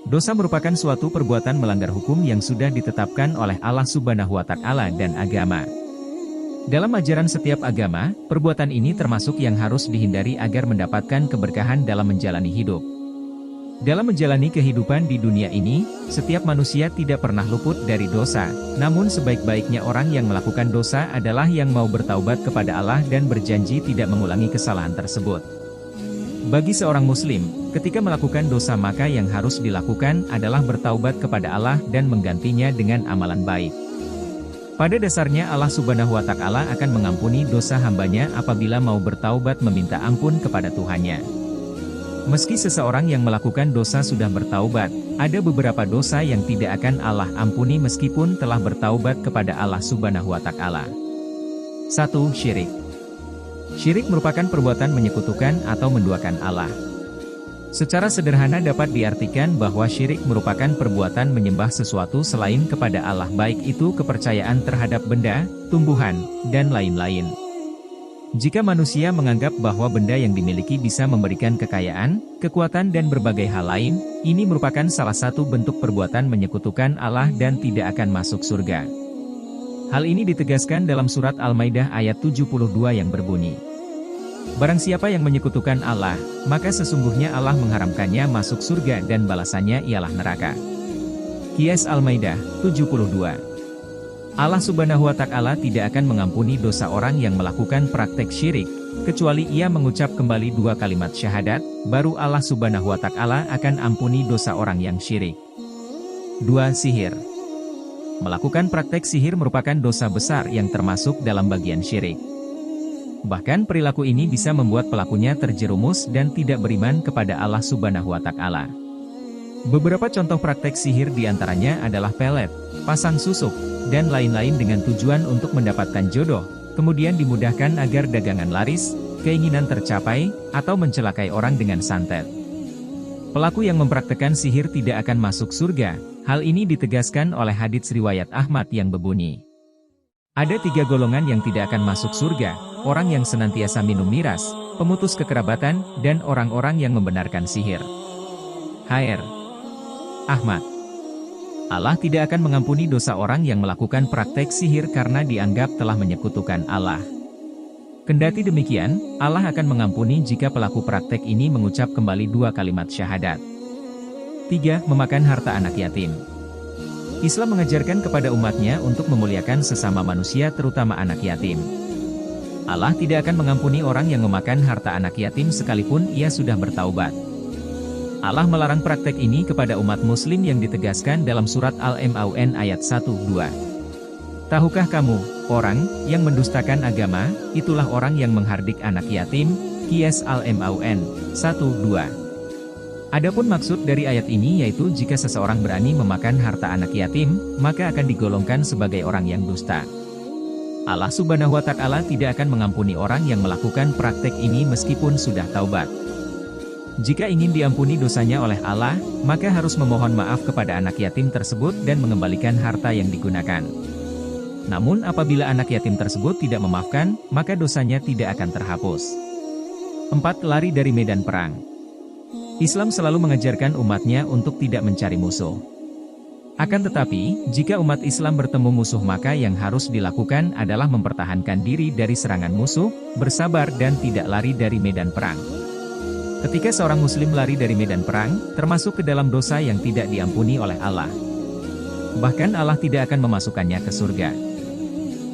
Dosa merupakan suatu perbuatan melanggar hukum yang sudah ditetapkan oleh Allah Subhanahu wa Ta'ala dan agama. Dalam ajaran setiap agama, perbuatan ini termasuk yang harus dihindari agar mendapatkan keberkahan dalam menjalani hidup. Dalam menjalani kehidupan di dunia ini, setiap manusia tidak pernah luput dari dosa, namun sebaik-baiknya orang yang melakukan dosa adalah yang mau bertaubat kepada Allah dan berjanji tidak mengulangi kesalahan tersebut. Bagi seorang muslim, ketika melakukan dosa maka yang harus dilakukan adalah bertaubat kepada Allah dan menggantinya dengan amalan baik. Pada dasarnya Allah Subhanahu wa Ta'ala akan mengampuni dosa hambanya apabila mau bertaubat meminta ampun kepada Tuhannya. Meski seseorang yang melakukan dosa sudah bertaubat, ada beberapa dosa yang tidak akan Allah ampuni meskipun telah bertaubat kepada Allah Subhanahu wa Ta'ala. 1. Syirik. Syirik merupakan perbuatan menyekutukan atau menduakan Allah. Secara sederhana dapat diartikan bahwa syirik merupakan perbuatan menyembah sesuatu selain kepada Allah, baik itu kepercayaan terhadap benda, tumbuhan, dan lain-lain. Jika manusia menganggap bahwa benda yang dimiliki bisa memberikan kekayaan, kekuatan dan berbagai hal lain, ini merupakan salah satu bentuk perbuatan menyekutukan Allah dan tidak akan masuk surga. Hal ini ditegaskan dalam surat Al-Maidah ayat 72 yang berbunyi, "Barang siapa yang menyekutukan Allah, maka sesungguhnya Allah mengharamkannya masuk surga dan balasannya ialah neraka." Qiyas Al-Maidah 72. Allah Subhanahu wa Ta'ala tidak akan mengampuni dosa orang yang melakukan praktek syirik, kecuali ia mengucap kembali 2 kalimat syahadat, baru Allah Subhanahu wa Ta'ala akan ampuni dosa orang yang syirik. 2. Sihir. Melakukan praktek sihir merupakan dosa besar yang termasuk dalam bagian syirik. Bahkan perilaku ini bisa membuat pelakunya terjerumus dan tidak beriman kepada Allah Subhanahu wa Ta'ala. Beberapa contoh praktek sihir diantaranya adalah pelet, pasang susuk, dan lain-lain dengan tujuan untuk mendapatkan jodoh, kemudian dimudahkan agar dagangan laris, keinginan tercapai, atau mencelakai orang dengan santet. Pelaku yang mempraktekkan sihir tidak akan masuk surga. Hal ini ditegaskan oleh hadits riwayat Ahmad yang berbunyi, ada 3 golongan yang tidak akan masuk surga: orang yang senantiasa minum miras, pemutus kekerabatan, dan orang-orang yang membenarkan sihir. Hr. Ahmad. Allah tidak akan mengampuni dosa orang yang melakukan praktek sihir karena dianggap telah menyekutukan Allah. Kendati demikian, Allah akan mengampuni jika pelaku praktek ini mengucap kembali 2 kalimat syahadat. 3. Memakan harta anak yatim. Islam mengajarkan kepada umatnya untuk memuliakan sesama manusia, terutama anak yatim. Allah tidak akan mengampuni orang yang memakan harta anak yatim sekalipun ia sudah bertaubat. Allah melarang praktek ini kepada umat muslim yang ditegaskan dalam surat Al-Maun ayat 1-2. Tahukah kamu, orang yang mendustakan agama, itulah orang yang menghardik anak yatim? Qiyas Al-Maun 1-2. Adapun maksud dari ayat ini yaitu jika seseorang berani memakan harta anak yatim, maka akan digolongkan sebagai orang yang dusta. Allah Subhanahu wa Ta'ala tidak akan mengampuni orang yang melakukan praktek ini meskipun sudah taubat. Jika ingin diampuni dosanya oleh Allah, maka harus memohon maaf kepada anak yatim tersebut dan mengembalikan harta yang digunakan. Namun apabila anak yatim tersebut tidak memaafkan, maka dosanya tidak akan terhapus. 4. Lari dari medan perang. Islam selalu mengajarkan umatnya untuk tidak mencari musuh. Akan tetapi, jika umat Islam bertemu musuh maka yang harus dilakukan adalah mempertahankan diri dari serangan musuh, bersabar dan tidak lari dari medan perang. Ketika seorang muslim lari dari medan perang, termasuk ke dalam dosa yang tidak diampuni oleh Allah. Bahkan Allah tidak akan memasukkannya ke surga.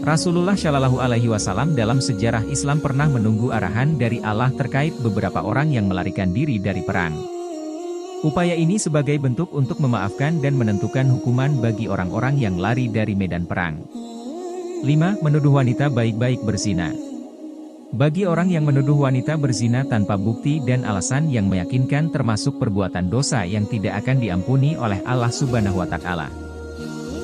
Rasulullah Shallallahu Alaihi Wasallam dalam sejarah Islam pernah menunggu arahan dari Allah terkait beberapa orang yang melarikan diri dari perang. Upaya ini sebagai bentuk untuk memaafkan dan menentukan hukuman bagi orang-orang yang lari dari medan perang. 5. Menuduh wanita baik-baik berzina. Bagi orang yang menuduh wanita berzina tanpa bukti dan alasan yang meyakinkan termasuk perbuatan dosa yang tidak akan diampuni oleh Allah Subhanahu wa Ta'ala.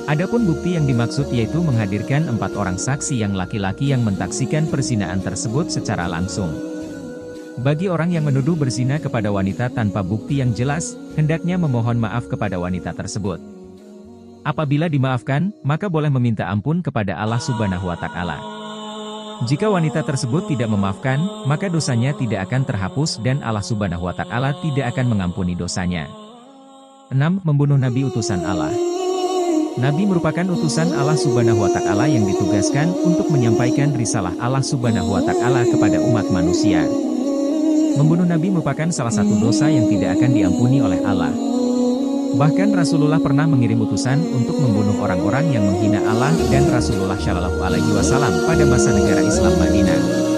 Adapun bukti yang dimaksud yaitu menghadirkan 4 orang saksi yang laki-laki yang mentaksikan perzinaan tersebut secara langsung. Bagi orang yang menuduh berzina kepada wanita tanpa bukti yang jelas, hendaknya memohon maaf kepada wanita tersebut. Apabila dimaafkan, maka boleh meminta ampun kepada Allah Subhanahu wa Ta'ala. Jika wanita tersebut tidak memaafkan, maka dosanya tidak akan terhapus dan Allah Subhanahu wa Ta'ala tidak akan mengampuni dosanya. 6. Membunuh Nabi utusan Allah. Nabi merupakan utusan Allah Subhanahu wa Ta'ala yang ditugaskan untuk menyampaikan risalah Allah Subhanahu wa Ta'ala kepada umat manusia. Membunuh Nabi merupakan salah satu dosa yang tidak akan diampuni oleh Allah. Bahkan Rasulullah pernah mengirim utusan untuk membunuh orang-orang yang menghina Allah dan Rasulullah Shallallahu Alaihi Wasallam pada masa negara Islam Madinah.